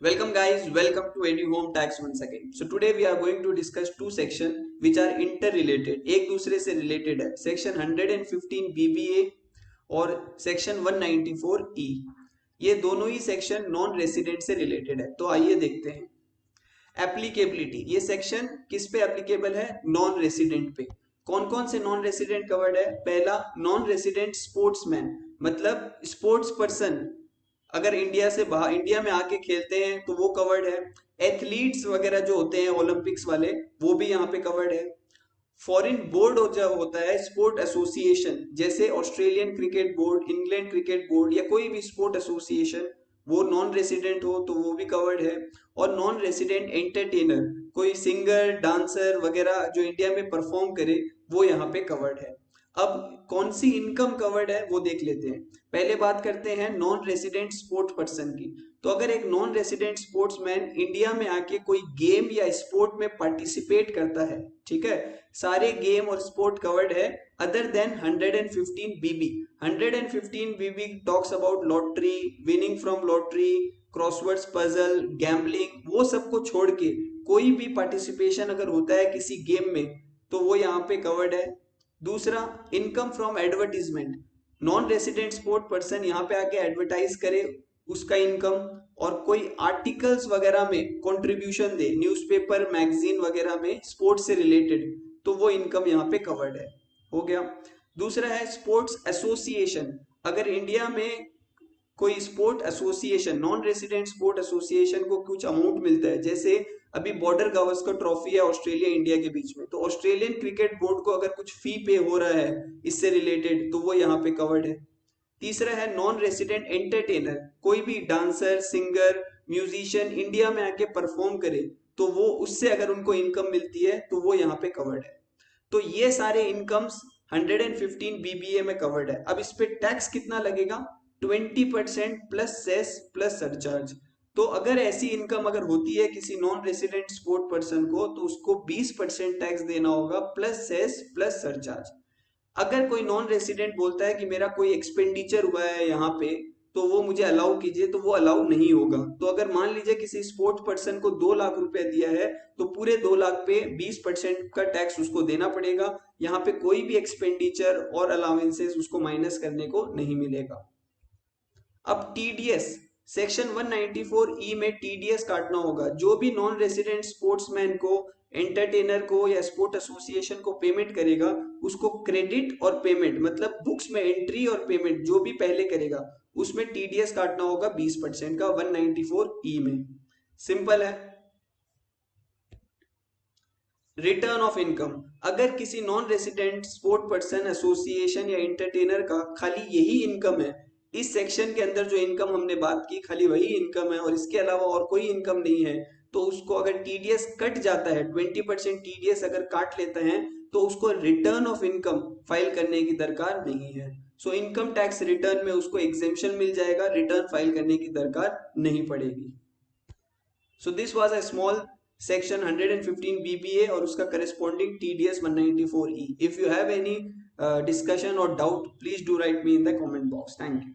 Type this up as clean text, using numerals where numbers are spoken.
Welcome guys, welcome to Edu Home Tax once again. So today we are going to discuss two sections which are interrelated, एक दूसरे से related है. Section 115 BBA और Section 194 E. ये दोनों ही section non resident से related है. तो आइए देखते हैं. एप्लीकेबिलिटी, ये सेक्शन किस पे एप्लीकेबल है? नॉन रेसिडेंट पे. कौन कौन से नॉन रेसिडेंट कवर्ड है? पहला, नॉन रेसिडेंट स्पोर्ट्समैन, मतलब स्पोर्ट्स पर्सन अगर इंडिया से बाहर इंडिया में आके खेलते हैं तो वो कवर्ड है. एथलीट्स वगैरह जो होते हैं ओलंपिक्स वाले, वो भी यहाँ पे कवर्ड है. फॉरेन बोर्ड जो होता है, स्पोर्ट एसोसिएशन, जैसे Australian cricket board, England cricket board या कोई भी स्पोर्ट एसोसिएशन, वो नॉन रेसिडेंट हो तो वो भी कवर्ड है. और नॉन रेसिडेंट एंटरटेनर, कोई सिंगर डांसर वगैरह जो इंडिया में परफॉर्म करे, वो यहाँ पे कवर्ड है. अब कौन सी इनकम कवर्ड है वो देख लेते हैं. पहले बात करते हैं नॉन रेसिडेंट स्पोर्ट्स पर्सन की. तो अगर एक नॉन रेसिडेंट स्पोर्ट्समैन इंडिया में आके कोई गेम या स्पोर्ट में पार्टिसिपेट करता है, ठीक है, सारे गेम और स्पोर्ट कवर्ड है other than 115 BB. 115 BB talks about lottery, winning from lottery, crosswords puzzle, gambling, वो सबको छोड़ के कोई भी पार्टिसिपेशन अगर होता है किसी गेम में तो वो यहाँ पे कवर्ड है. दूसरा, income from advertisement. Non resident sport person यहाँ पे आके एडवर्टाइज करे, उसका इनकम, और कोई आर्टिकल्स वगैरह में कंट्रीब्यूशन दे, न्यूज़पेपर मैगजीन वगैरह में स्पोर्ट्स से रिलेटेड, तो वो इनकम यहाँ पे कवर्ड है. हो गया. दूसरा है स्पोर्ट्स एसोसिएशन. अगर इंडिया में कोई sport association, non resident sport association को कुछ अमाउंट मिलता है, जैसे अभी बॉर्डर गावस्कर ट्रॉफी है ऑस्ट्रेलिया इंडिया के बीच में, तो ऑस्ट्रेलियन क्रिकेट बोर्ड को अगर कुछ फी पे हो रहा है इससे रिलेटेड, तो वो यहाँ पे कवर्ड है. तीसरा है नॉन रेसिडेंट एंटरटेनर. कोई भी डांसर, सिंगर, म्यूजिशियन इंडिया में आके परफॉर्म करे तो वो उससे अगर उनको इनकम मिलती है तो वो यहाँ पे कवर्ड है. तो ये सारे इनकम्स 115 बीबीए में कवर्ड है. अब इस पे टैक्स कितना लगेगा? 20% प्लस सेस प्लस सरचार्ज. तो अगर ऐसी इनकम अगर होती है किसी नॉन रेसिडेंट स्पोर्ट पर्सन को, तो उसको 20% टैक्स देना होगा प्लस सेस प्लस सरचार्ज. अगर कोई नॉन रेसिडेंट बोलता है कि मेरा कोई एक्सपेंडिचर हुआ है यहाँ पे तो वो मुझे अलाउ कीजिए, तो वो अलाउ नहीं होगा. तो अगर मान लीजिए किसी स्पोर्ट्स पर्सन को 2 लाख रुपए दिया है तो पूरे 2 लाख पे 20% का टैक्स उसको देना पड़ेगा. यहाँ पे कोई भी एक्सपेंडिचर और अलाउंसेस उसको माइनस करने को नहीं मिलेगा. अब टीडीएस, सेक्शन 194 ई में टीडीएस काटना होगा. जो भी नॉन रेसिडेंट स्पोर्ट्समैन को, एंटरटेनर को या स्पोर्ट एसोसिएशन को पेमेंट करेगा, उसको क्रेडिट और पेमेंट, मतलब बुक्स में एंट्री और पेमेंट जो भी पहले करेगा उसमें टीडीएस काटना होगा 20% का 194 ई में. सिंपल है. Return of income. अगर किसी non resident sport person, association या एंटरटेनर का खाली यही इनकम है, इस सेक्शन के अंदर जो इनकम हमने बात की खाली वही इनकम है और इसके अलावा और कोई इनकम नहीं है, तो उसको अगर टीडीएस कट जाता है, 20% टीडीएस अगर काट लेते हैं, तो उसको रिटर्न ऑफ इनकम फाइल करने की दरकार नहीं है. सो इनकम टैक्स रिटर्न में उसको एग्जेम्पशन मिल जाएगा, रिटर्न फाइल करने की दरकार नहीं पड़ेगी. So this was a small section 115 BBA और उसका corresponding TDS 194 E. If you have any discussion or doubt, please do write me in the comment box. Thank you.